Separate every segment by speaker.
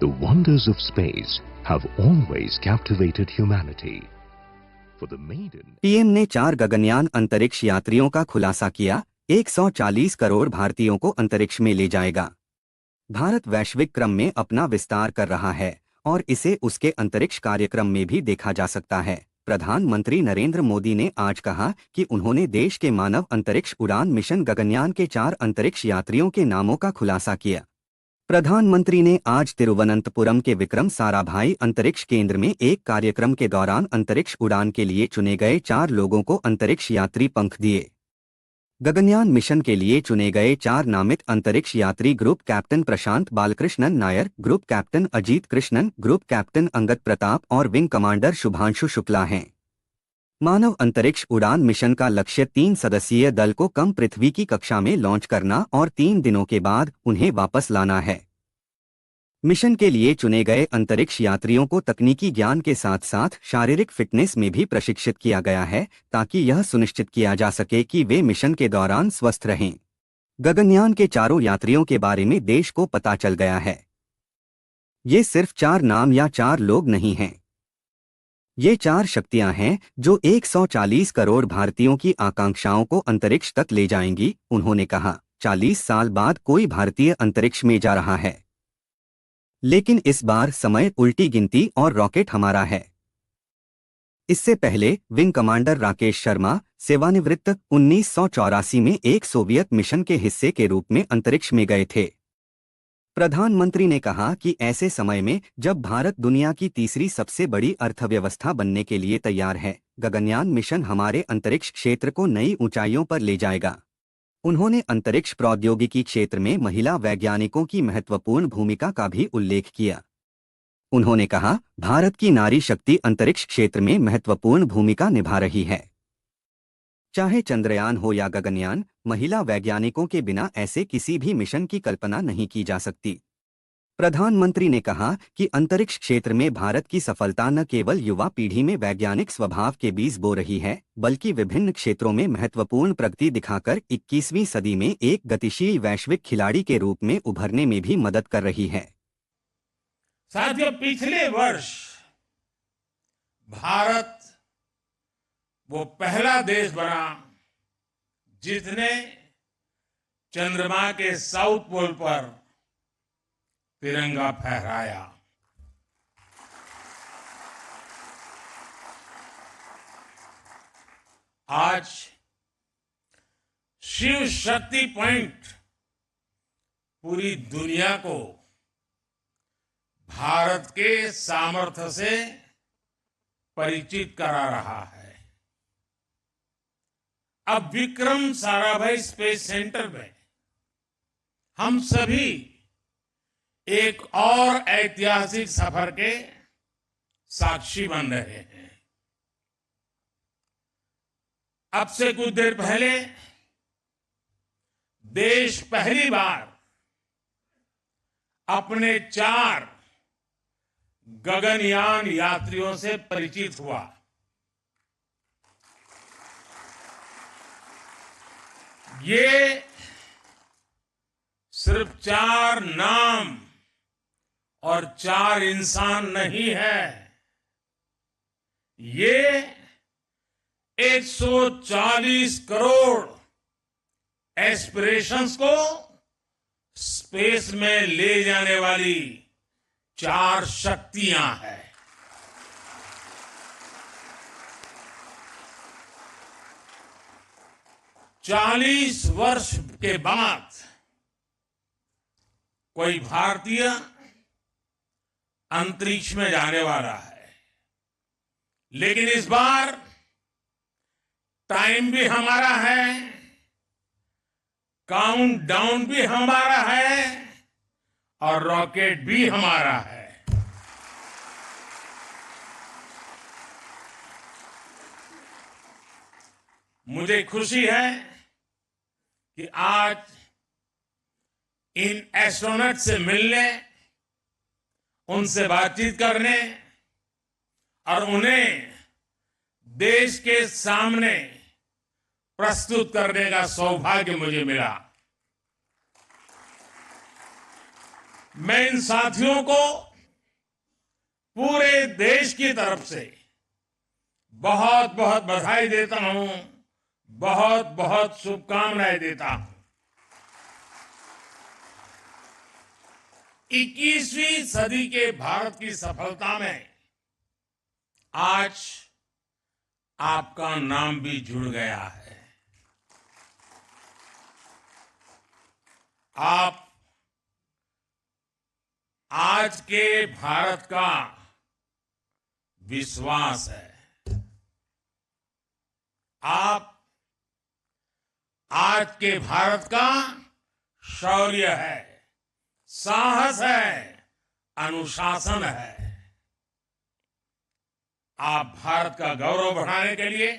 Speaker 1: The wonders of space have always captivated humanity. For the maiden,
Speaker 2: PM ने 4 गगनयान अंतरिक्ष यात्रियों का खुलासा किया। 140 करोड़ भारतीयों को अंतरिक्ष में ले जाएगा। भारत वैश्विक क्रम में अपना विस्तार कर रहा है और इसे उसके अंतरिक्ष कार्यक्रम में भी देखा जा सकता है। प्रधानमंत्री नरेंद्र मोदी ने आज कहा कि उन्होंने देश के मानव अंतरिक्ष उड़ान मिशन गगनयान के 4 अंतरिक्ष यात्रियों के नामों का खुलासा किया। प्रधानमंत्री ने आज तिरुवनंतपुरम के विक्रम साराभाई अंतरिक्ष केंद्र में एक कार्यक्रम के दौरान अंतरिक्ष उड़ान के लिए चुने गए 4 लोगों को अंतरिक्ष यात्री पंख दिए। गगनयान मिशन के लिए चुने गए 4 नामित अंतरिक्ष यात्री group captain Prashanth Balakrishnan Nair, group captain Ajit Krishnan, group captain Angad Pratap और विंग कमांडर शुभांशु शुक्ला हैं। मानव अंतरिक्ष उड़ान मिशन का लक्ष्य 3 सदस्यीय दल को कम पृथ्वी की कक्षा में लॉन्च करना और 3 दिनों के बाद उन्हें वापस लाना है। मिशन के लिए चुने गए अंतरिक्ष यात्रियों को तकनीकी ज्ञान के साथ साथ शारीरिक फिटनेस में भी प्रशिक्षित किया गया है ताकि यह सुनिश्चित किया जा सके कि वे मिशन के दौरान स्वस्थ रहें। गगनयान के 4 यात्रियों के बारे में देश को पता चल गया है। ये सिर्फ 4 नाम या 4 लोग नहीं हैं। ये 4 शक्तियां हैं जो 140 करोड़ भारतीयों की आकांक्षाओं को अंतरिक्ष तक ले जाएंगी। उन्होंने कहा, 40 साल बाद कोई भारतीय अंतरिक्ष में जा रहा है, लेकिन इस बार समय उल्टी गिनती और रॉकेट हमारा है। इससे पहले विंग कमांडर राकेश शर्मा सेवानिवृत्त 1984 में एक सोवियत मिशन के हिस्से के रूप में अंतरिक्ष में गए थे। प्रधानमंत्री ने कहा कि ऐसे समय में जब भारत दुनिया की तीसरी सबसे बड़ी अर्थव्यवस्था बनने के लिए तैयार है, गगनयान मिशन हमारे अंतरिक्ष क्षेत्र को नई ऊंचाइयों पर ले जाएगा। उन्होंने अंतरिक्ष प्रौद्योगिकी क्षेत्र में महिला वैज्ञानिकों की महत्वपूर्ण भूमिका का भी उल्लेख किया। उन्होंने कहा, भारत की नारी शक्ति अंतरिक्ष क्षेत्र में महत्वपूर्ण भूमिका निभा रही है। चाहे चंद्रयान हो या गगनयान, महिला वैज्ञानिकों के बिना ऐसे किसी भी मिशन की कल्पना नहीं की जा सकती। प्रधानमंत्री ने कहा कि अंतरिक्ष क्षेत्र में भारत की सफलता न केवल युवा पीढ़ी में वैज्ञानिक स्वभाव के बीज बो रही है, बल्कि विभिन्न क्षेत्रों में महत्वपूर्ण प्रगति दिखाकर 21वीं सदी में एक गतिशील वैश्विक खिलाड़ी के रूप में उभरने में भी मदद कर रही है।
Speaker 3: साथियों, पिछले वर्ष भारत वो पहला देश बना जिसने चंद्रमा के साउथ पोल पर तिरंगा फहराया। आज शिव शक्ति पॉइंट पूरी दुनिया को भारत के सामर्थ्य से परिचित करा रहा है। अब विक्रम साराभाई स्पेस सेंटर में हम सभी एक और ऐतिहासिक सफर के साक्षी बन रहे हैं। अब से कुछ देर पहले देश पहली बार अपने 4 गगनयान यात्रियों से परिचित हुआ। ये सिर्फ 4 नाम और 4 इंसान नहीं है, ये 140 करोड़ एस्पिरेशंस को स्पेस में ले जाने वाली 4 शक्तियां हैं। चालीस वर्ष के बाद कोई भारतीय अंतरिक्ष में जाने वाला है, लेकिन इस बार टाइम भी हमारा है, काउंटडाउन भी हमारा है और रॉकेट भी हमारा है। मुझे खुशी है कि आज इन एस्ट्रोनॉट से मिलने, उनसे बातचीत करने और उन्हें देश के सामने प्रस्तुत करने का सौभाग्य मुझे मिला। मैं इन साथियों को पूरे देश की तरफ से बहुत बहुत बधाई देता हूं, बहुत बहुत शुभकामनाएं देता हूं। 21वीं सदी के भारत की सफलता में आज आपका नाम भी जुड़ गया है। आप आज के भारत का विश्वास है। आप आज के भारत का शौर्य है, साहस है, अनुशासन है। आप भारत का गौरव बढ़ाने के लिए,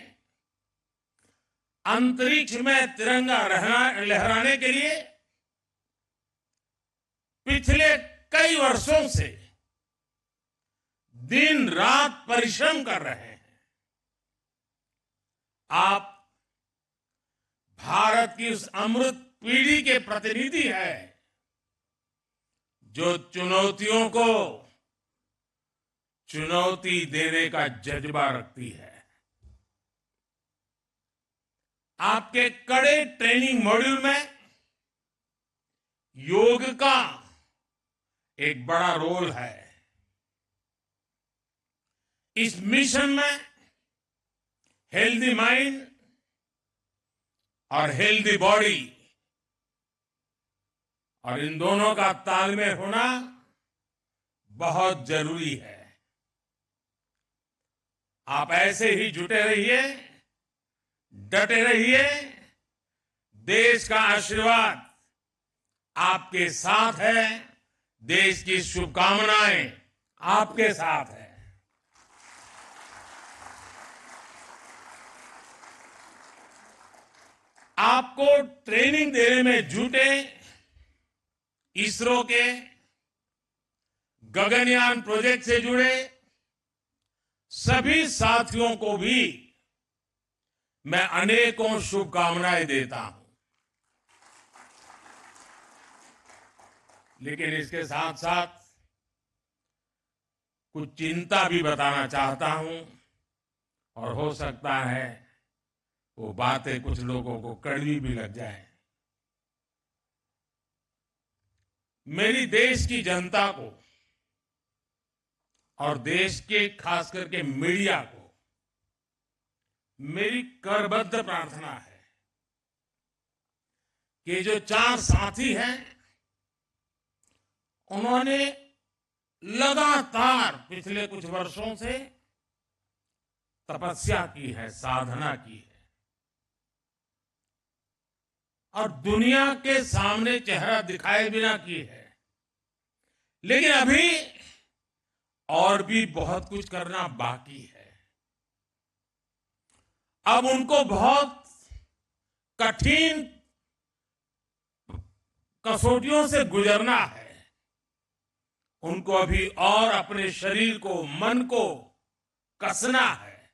Speaker 3: अंतरिक्ष में तिरंगा लहराने के लिए पिछले कई वर्षों से दिन रात परिश्रम कर रहे हैं। आप भारत की उस अमृत पीढ़ी के प्रतिनिधि हैं जो चुनौतियों को चुनौती देने का जज्बा रखती है। आपके कड़े ट्रेनिंग मॉड्यूल में योग का एक बड़ा रोल है। इस मिशन में हेल्दी माइंड और हेल्दी बॉडी और इन दोनों का तालमेल होना बहुत जरूरी है। आप ऐसे ही जुटे रहिए, डटे रहिए। देश का आशीर्वाद आपके साथ है, देश की शुभकामनाएं आपके साथ है। आपको ट्रेनिंग देने में जुटे इसरो के गगनयान प्रोजेक्ट से जुड़े सभी साथियों को भी मैं अनेकों शुभकामनाएं देता हूं। लेकिन इसके साथ साथ कुछ चिंता भी बताना चाहता हूं और हो सकता है वो बातें कुछ लोगों को कड़वी भी लग जाए। मेरी देश की जनता को और देश के खास करके मीडिया को मेरी करबद्ध प्रार्थना है कि जो 4 साथी हैं उन्होंने लगातार पिछले कुछ वर्षों से तपस्या की है, साधना की है और दुनिया के सामने चेहरा दिखाए बिना की है। लेकिन अभी और भी बहुत कुछ करना बाकी है। अब उनको बहुत कठिन कसौटियों से गुजरना है। उनको अभी और अपने शरीर को, मन को कसना है।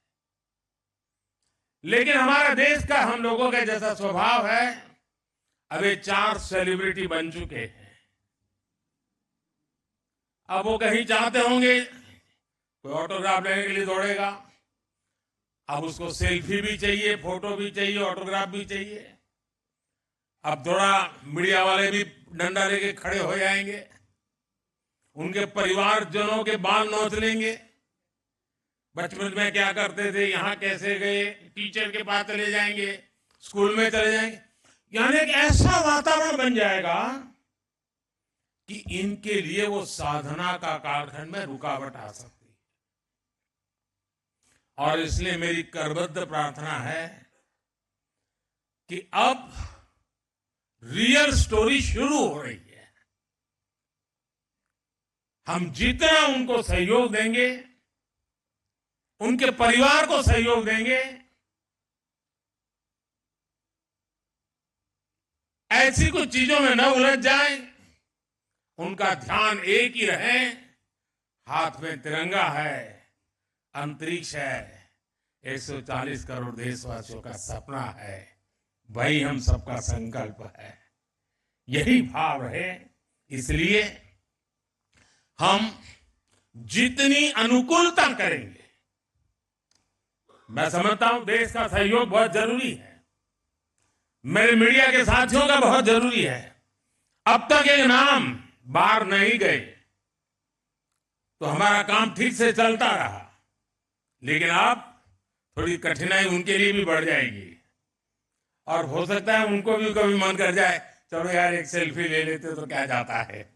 Speaker 3: लेकिन हमारा देश का, हम लोगों का जैसा स्वभाव है, अभी 4 सेलिब्रिटी बन चुके हैं। अब वो कहीं चाहते होंगे कोई ऑटोग्राफ लेने के लिए दौड़ेगा। अब उसको सेल्फी भी चाहिए, फोटो भी चाहिए, ऑटोग्राफ भी चाहिए। अब थोड़ा मीडिया वाले भी डंडा लेके खड़े हो जाएंगे, उनके परिवारजनों के बाल नोच लेंगे। बचपन में क्या करते थे, यहां कैसे गए, टीचर के पास चले जाएंगे, स्कूल में चले जाएंगे। यानी एक ऐसा वातावरण बन जाएगा कि इनके लिए वो साधना का कालखंड में रुकावट आ सकती है। और इसलिए मेरी करबद्ध प्रार्थना है कि अब रियल स्टोरी शुरू हो रही है। हम जितना उनको सहयोग देंगे, उनके परिवार को सहयोग देंगे, ऐसी कुछ चीजों में न उलझ जाए, उनका ध्यान एक ही रहे, हाथ में तिरंगा है, अंतरिक्ष है, 140 करोड़ देशवासियों का सपना है, वही हम सबका संकल्प है। यही भाव रहे। इसलिए हम जितनी अनुकूलता करेंगे, मैं समझता हूं देश का सहयोग बहुत जरूरी है, मेरे मीडिया के साथियों का बहुत जरूरी है। अब तक एक नाम बाहर नहीं गए तो हमारा काम ठीक से चलता रहा, लेकिन अब थोड़ी कठिनाई उनके लिए भी बढ़ जाएगी और हो सकता है उनको भी कभी मन कर जाए चलो यार एक सेल्फी ले लेते तो क्या जाता है।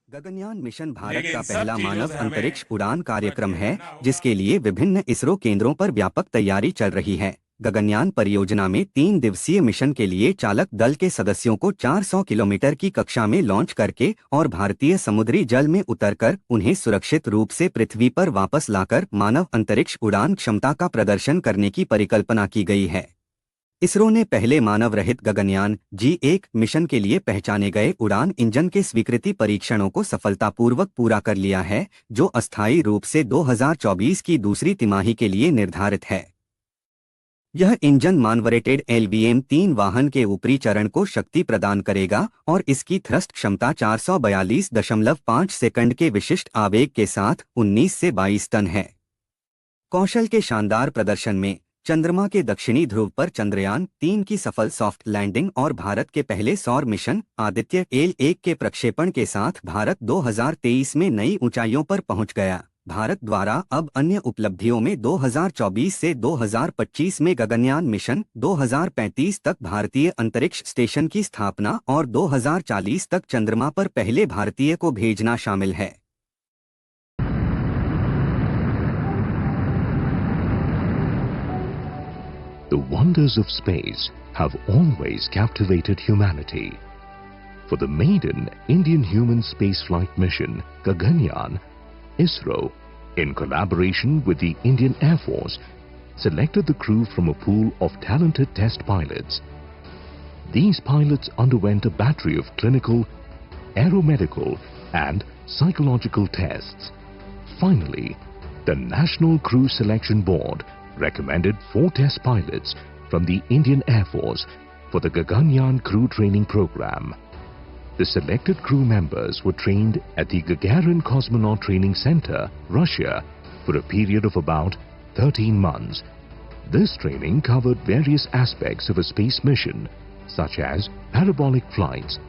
Speaker 2: गगनयान मिशन भारत
Speaker 3: लेकिन
Speaker 2: का
Speaker 3: सब
Speaker 2: पहला
Speaker 3: चीजों
Speaker 2: मानव
Speaker 3: से हमें
Speaker 2: अंतरिक्ष उड़ान कार्यक्रम
Speaker 3: बच के
Speaker 2: है,
Speaker 3: रहना होगा।
Speaker 2: जिसके लिए विभिन्न इसरो केंद्रों पर व्यापक तैयारी चल रही है। गगनयान परियोजना में 3 दिवसीय मिशन के लिए चालक दल के सदस्यों को 400 किलोमीटर की कक्षा में लॉन्च करके और भारतीय समुद्री जल में उतरकर उन्हें सुरक्षित रूप से पृथ्वी पर वापस लाकर मानव अंतरिक्ष उड़ान क्षमता का प्रदर्शन करने की परिकल्पना की गई है। इसरो ने पहले मानव रहित गगनयान G1 मिशन के लिए पहचाने गए उड़ान इंजन के स्वीकृति परीक्षणों को सफलतापूर्वक पूरा कर लिया है, जो अस्थायी रूप से 2024 की दूसरी तिमाही के लिए निर्धारित है। यह इंजन मानवरेटेड LVM-3 वाहन के ऊपरी चरण को शक्ति प्रदान करेगा और इसकी थ्रस्ट क्षमता 442.5 सेकंड के विशिष्ट आवेग के साथ 19 से 22 टन है। कौशल के शानदार प्रदर्शन में चंद्रमा के दक्षिणी ध्रुव पर चंद्रयान-3 की सफल सॉफ्ट लैंडिंग और भारत के पहले सौर मिशन आदित्य L1 के प्रक्षेपण के साथ भारत 2023 में नई ऊंचाइयों पर पहुंच गया। भारत द्वारा अब अन्य उपलब्धियों में 2024 से 2025 में गगनयान मिशन, 2035 तक भारतीय अंतरिक्ष स्टेशन की स्थापना और 2040 तक चंद्रमा पर पहले भारतीय को भेजना शामिल है।
Speaker 1: The wonders of space have always captivated humanity. For the maiden Indian human spaceflight mission, Gaganyaan, ISRO, in collaboration with the Indian Air Force, selected the crew from a pool of talented test pilots. These pilots underwent a battery of clinical, aeromedical and psychological tests. Finally, the National Crew Selection Board recommended 4 test pilots from the Indian Air Force for the Gaganyaan crew training program. The selected crew members were trained at the Gagarin Cosmonaut Training Center, Russia, for a period of about 13 months. This training covered various aspects of a space mission, such as parabolic flights,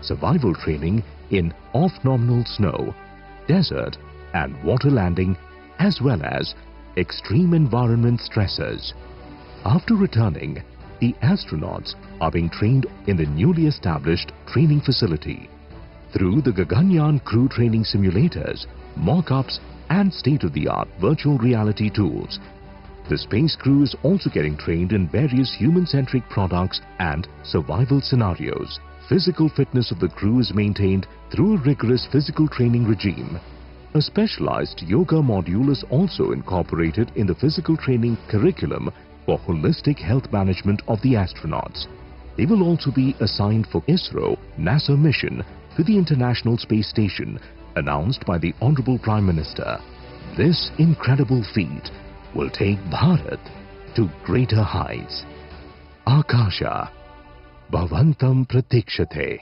Speaker 1: survival training in off-nominal snow, desert and water landing, as well as extreme environment stressors. After returning, the astronauts are being trained in the newly established training facility. Through the Gaganyaan crew training simulators, mock-ups and state-of-the-art virtual reality tools, the space crew is also getting trained in various human-centric products and survival scenarios. Physical fitness of the crew is maintained through a rigorous physical training regime. A specialized yoga module is also incorporated in the physical training curriculum for holistic health management of the astronauts. They will also be assigned for ISRO NASA mission to the International Space Station, announced by the Honorable Prime Minister. This incredible feat will take Bharat to greater heights. Akasha Bhavantam Pratikshate.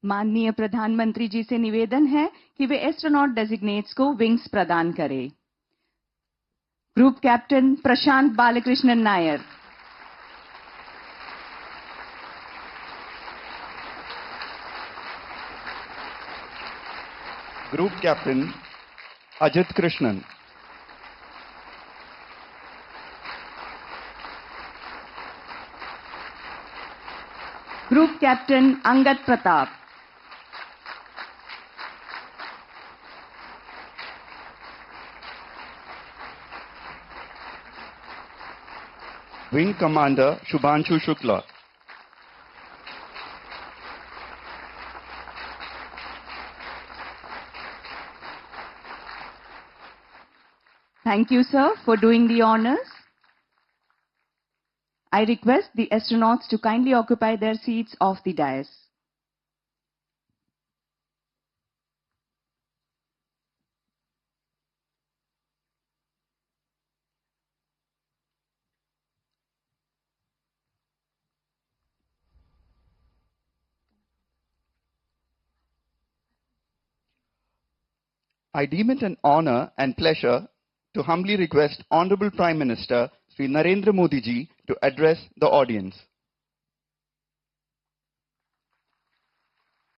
Speaker 4: माननीय प्रधानमंत्री जी से निवेदन है कि वे astronaut डेजिग्नेट्स को wings प्रदान करें। Group captain Prashanth Balakrishnan Nair,
Speaker 5: group captain Ajit Krishnan,
Speaker 4: group captain Angad Pratap,
Speaker 5: wing commander Shubhanshu Shukla,
Speaker 4: Thank you, sir, for doing the honors. I request the astronauts to kindly occupy their seats off the dais.
Speaker 5: I deem it an honor and pleasure to humbly request Honorable Prime Minister Sri Narendra Modi ji to address the audience.